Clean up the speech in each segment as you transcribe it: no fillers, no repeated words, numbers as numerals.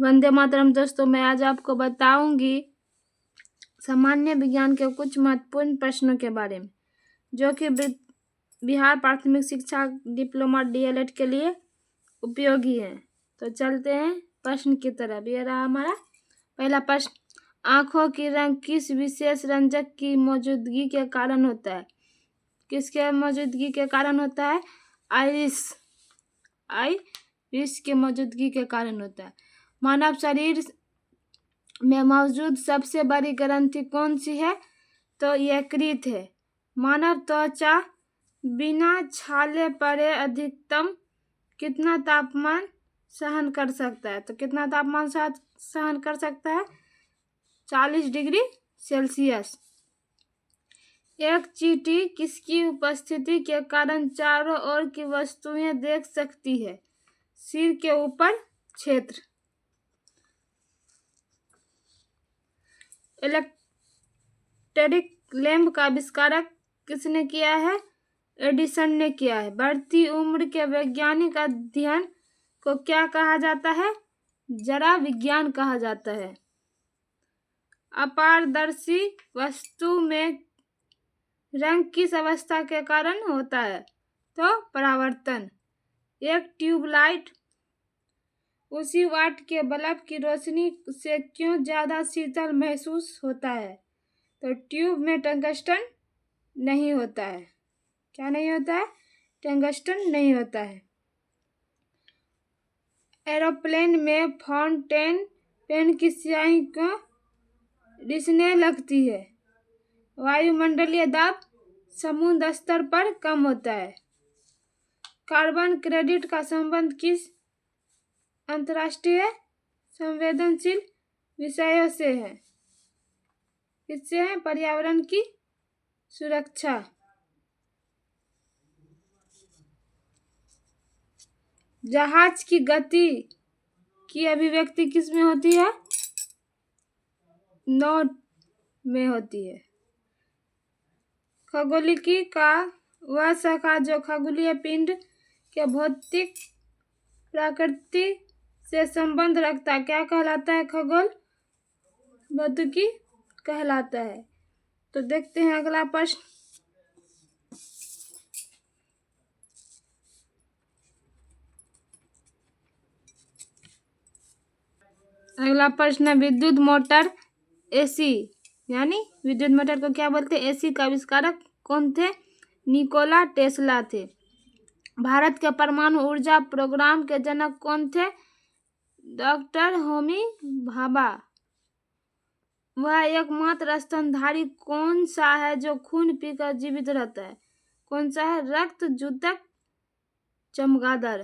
वंदे मातरम। दोस्तों, मैं आज आपको बताऊंगी सामान्य विज्ञान के कुछ महत्वपूर्ण प्रश्नों के बारे में जो कि बिहार प्राथमिक शिक्षा डिप्लोमा डीएलएड के लिए उपयोगी है। तो चलते हैं प्रश्न की तरफ। ये रहा हमारा पहला प्रश्न। आंखों की रंग किस विशेष रंजक की मौजूदगी के कारण होता है? किसके मौजूदगी के कारण होता है? आइरिस के मौजूदगी के कारण होता है। मानव शरीर में मौजूद सबसे बड़ी ग्रंथि कौन सी है? तो यकृत है। मानव त्वचा बिना छाले पड़े अधिकतम कितना तापमान सहन कर सकता है? तो कितना तापमान सहन कर सकता है? 40 डिग्री सेल्सियस। एक चींटी किसकी उपस्थिति के कारण चारों ओर की वस्तुएं देख सकती है? सिर के ऊपर क्षेत्र। इलेक्ट्रिक लैंप का आविष्कारक किसने किया है? एडिसन ने किया है। बढ़ती उम्र के वैज्ञानिक अध्ययन को क्या कहा जाता है? जरा विज्ञान कहा जाता है। अपारदर्शी वस्तु में रंग किस अवस्था के कारण होता है? तो परावर्तन। एक ट्यूबलाइट उसी वाट के बल्ब की रोशनी से क्यों ज्यादा शीतल महसूस होता है? तो ट्यूब में टंगस्टन नहीं होता है। क्या नहीं होता है? टंगस्टन नहीं होता है। एरोप्लेन में फाउंटेन पेन की स्याही को रिसने लगती है? वायुमंडलीय दाब समुद्र स्तर पर कम होता है। कार्बन क्रेडिट का संबंध किस अंतर्राष्ट्रीय संवेदनशील विषयों से है? किससे है? पर्यावरण की सुरक्षा। जहाज की गति की अभिव्यक्ति किस में होती है? नॉट में होती है। खगोलिकी का वह शाखा जो खगोलीय पिंड के भौतिक प्रकृति से संबंध रखता है क्या कहलाता है? खगोल भौतिकी कहलाता है। तो देखते हैं अगला प्रश्न। अगला प्रश्न है विद्युत मोटर एसी यानी विद्युत मोटर को क्या बोलते हैं? एसी का आविष्कारक कौन थे? निकोला टेस्ला थे। भारत के परमाणु ऊर्जा प्रोग्राम के जनक कौन थे? डॉक्टर होमी भाभा। वह एकमात्र स्तनधारी कौन सा है जो खून पीकर जीवित रहता है? कौन सा है? रक्त जूतक चमगादड़।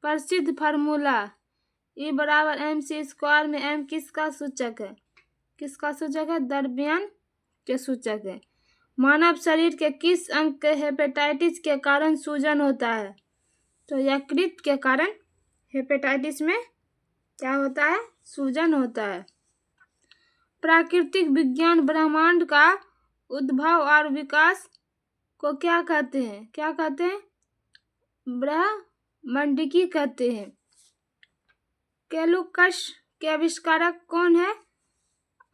प्रसिद्ध फार्मूला E=mc² में m किसका सूचक है? किसका सूचक है? द्रव्यमान के सूचक है। मानव शरीर के किस अंग के हेपेटाइटिस के कारण सूजन होता है? तो यकृत के कारण हेपेटाइटिस में क्या होता है? सूजन होता है। प्राकृतिक विज्ञान ब्रह्मांड का उद्भव और विकास को क्या कहते हैं? क्या कहते हैं? ब्रह्मांडिकी कहते हैं। कैलकुलस के आविष्कारक कौन है?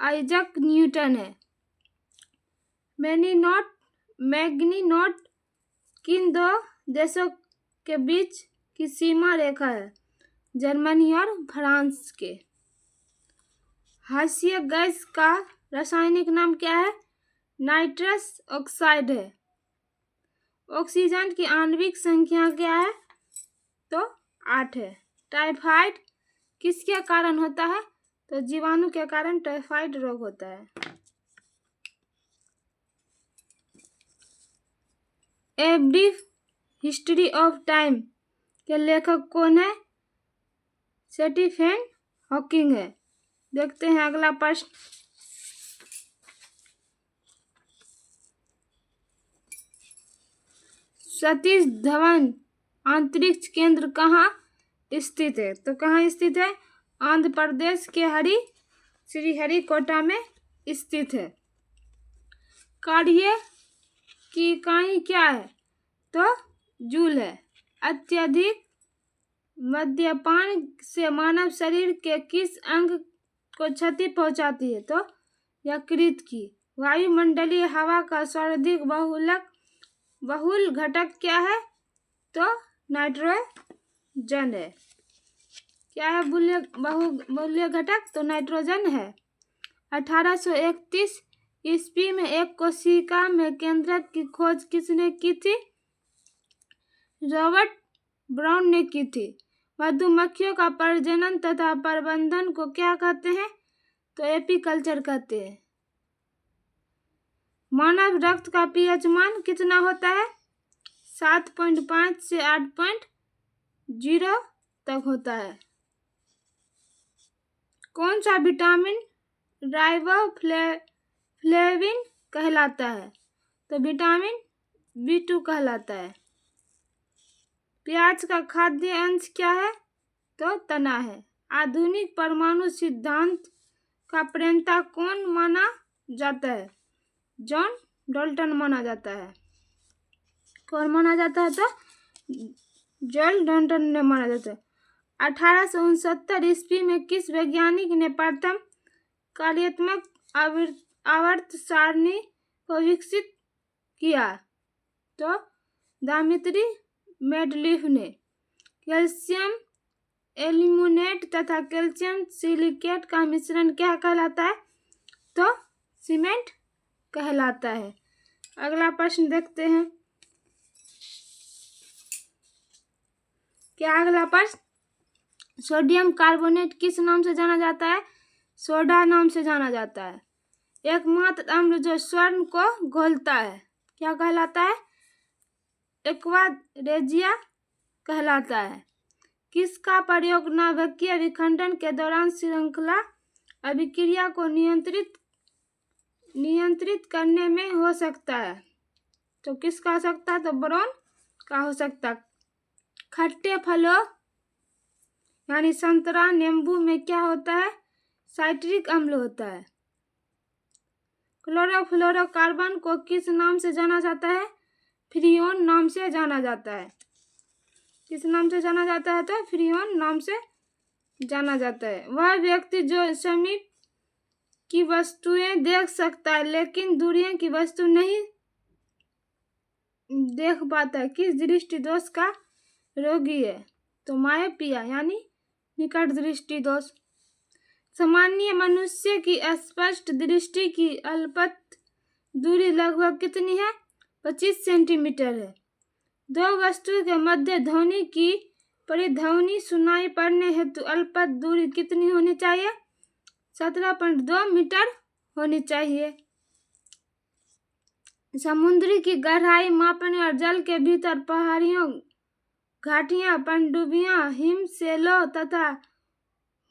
आइजैक न्यूटन है। मैग्नीनोट किन दो देशों के बीच की सीमा रेखा है? जर्मनी और फ्रांस के। हाशिया गैस का रासायनिक नाम क्या है? नाइट्रस ऑक्साइड है। ऑक्सीजन की आणविक संख्या क्या है? तो 8 है। टाइफाइड किसके कारण होता है? तो जीवाणु के कारण टाइफाइड रोग होता है। A brief history of time के लेखक कौन है? स्टीफन हॉकिंग है। देखते हैं अगला प्रश्न। सतीश धवन अंतरिक्ष केंद्र कहाँ स्थित है? तो कहाँ स्थित है? आंध्र प्रदेश के श्रीहरिकोटा में स्थित है। कार्य की इकाई क्या है? तो जूल है। अत्यधिक मद्यपान से मानव शरीर के किस अंग को क्षति पहुंचाती है? तो यकृत की। वायुमंडलीय हवा का सर्वाधिक बहुल घटक क्या है? तो नाइट्रोजन है। क्या है बहुल्य घटक? तो नाइट्रोजन है। 1831 ईस्वी में एक कोशिका में केंद्रक की खोज किसने की थी? रॉबर्ट ब्राउन ने की थी। मधुमक्खियों का प्रजनन तथा प्रबंधन को क्या कहते हैं? तो एपीकल्चर कहते हैं। मानव रक्त का पीएच मान कितना होता है? 7.5 से 8.0 तक होता है। कौन सा विटामिन राइबोफ्लेविन कहलाता है? तो विटामिन B2 कहलाता है। प्याज का खाद्य अंश क्या है? तो तना है। आधुनिक परमाणु सिद्धांत का प्रणेता कौन माना जाता है? जॉन डाल्टन माना जाता है। कौन माना जाता है? तो जॉन डाल्टन ने माना जाता है। 1869 ईस्वी में किस वैज्ञानिक ने प्रथम कार्यात्मक आवर्त सारणी को विकसित किया? तो दामित्री मेंडलीफ ने। कैल्शियम एल्यूमिनेट तथा कैल्शियम सिलिकेट का मिश्रण क्या कहलाता है? तो सीमेंट कहलाता है। अगला प्रश्न देखते हैं। क्या अगला प्रश्न? सोडियम कार्बोनेट किस नाम से जाना जाता है? सोडा नाम से जाना जाता है। एकमात्र अम्ल जो स्वर्ण को घोलता है क्या कहलाता है? एक्वा रेजिया कहलाता है। किसका प्रयोग नाभिकीय विखंडन के दौरान श्रृंखला अभिक्रिया को नियंत्रित करने में हो सकता है? तो किसका हो सकता है? तो बोरॉन का हो सकता है। खट्टे फलों यानी संतरा, नींबू में क्या होता है? साइट्रिक अम्ल होता है। क्लोरोफ्लोरोकार्बन को किस नाम से जाना जाता है? फ्रियोन नाम से जाना जाता है। किस नाम से जाना जाता है? तो फ्रियोन नाम से जाना जाता है। वह व्यक्ति जो समीप की वस्तुएं देख सकता है लेकिन दूरियों की वस्तु नहीं देख पाता है, किस दृष्टि दोष का रोगी है? तो मायोपिया यानी निकट दृष्टि दोष। सामान्य मनुष्य की स्पष्ट दृष्टि की अल्पत दूरी लगभग कितनी है? 25 सेंटीमीटर है। दो वस्तु के मध्य ध्वनि की परिध्वनि सुनाई पड़ने हेतु अल्पत दूरी कितनी होनी चाहिए? 17.2 मीटर होनी चाहिए। समुद्र की गहराई मापने और जल के भीतर पहाड़ियों, घाटियां, पनडुब्बियां, हिमशैलों तथा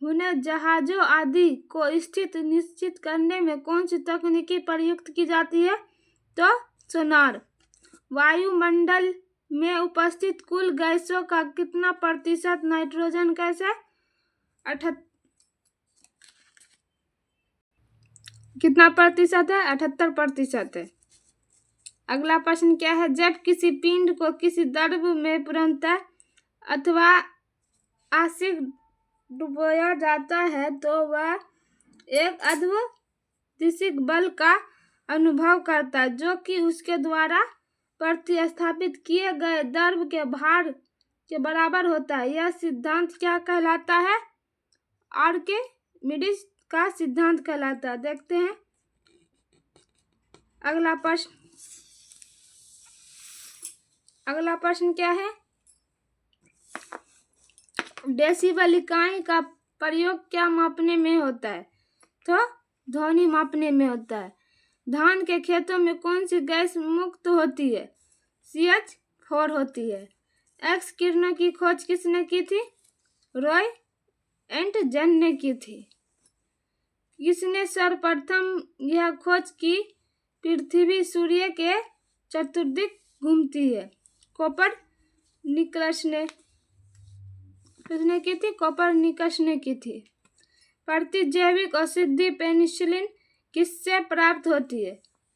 हुनर जहाजों आदि को स्थिति निश्चित करने में कौन सी तकनीकी प्रयुक्त की जाती है? तो सोनार। वायुमंडल में उपस्थित कुल गैसों का कितना प्रतिशत नाइट्रोजन गैस है? कितना प्रतिशत है? 78% है। अगला प्रश्न क्या है? जब किसी पिंड को किसी द्रव में पूर्णतः अथवा आंशिक डुबोया जाता है तो वह एक अध्यधिक बल का अनुभव करता है जो कि उसके द्वारा प्रतिस्थापित किए गए द्रव के भार के बराबर होता है। यह सिद्धांत क्या कहलाता है? आर्किमिडीज का सिद्धांत कहलाता है। देखते हैं अगला प्रश्न क्या है? डेसिबल इकाई का प्रयोग क्या मापने में होता है? तो ध्वनि मापने में होता है। धान के खेतों में कौन सी गैस मुक्त होती है? CH4 होती है। एक्स किरणों की खोज किसने की थी? रॉय एंटजन ने की थी। किसने सर्वप्रथम यह खोज की पृथ्वी सूर्य के चतुर्दिक घूमती है? कोपरनिकस ने। किसने की थी? कोपरनिकस ने की थी। प्रतिजैविक औषधि पेनिसिलिन किससे प्राप्त होती है?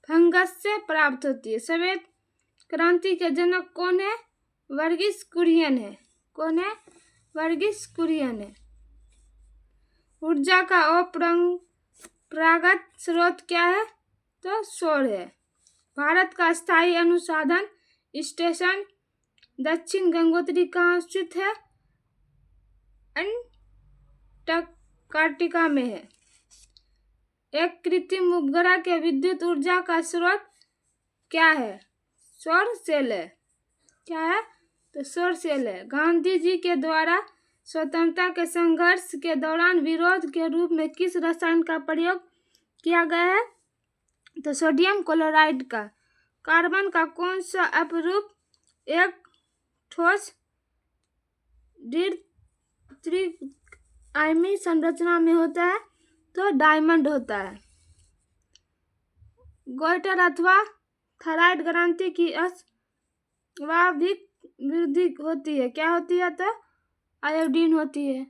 फंगस से प्राप्त होती है। श्वेत क्रांति के जनक कौन है? वर्गीस कुरियन है। कौन है? वर्गीस कुरियन है। ऊर्जा का अपरंपरागत स्रोत क्या है? तो सौर है। भारत का स्थायी अनुसंधान स्टेशन दक्षिण गंगोत्री कहाँ स्थित है? अंटार्कटिका में है। एक कृत्रिम उपग्रह के विद्युत ऊर्जा का स्रोत क्या है? सौर सेल है। क्या है? तो सौर सेल है। गांधी जी के द्वारा स्वतंत्रता के संघर्ष के दौरान विरोध के रूप में किस रसायन का प्रयोग किया गया है? तो सोडियम क्लोराइड का। कार्बन का कौन सा अपरूप एक ठोस त्रिआयामी संरचना में होता है? तो डायमंड होता है। गोइटर अथवा थायराइड ग्रंथि की स्वाभाविक वृद्धि होती है। क्या होती है? तो आयोडीन होती है।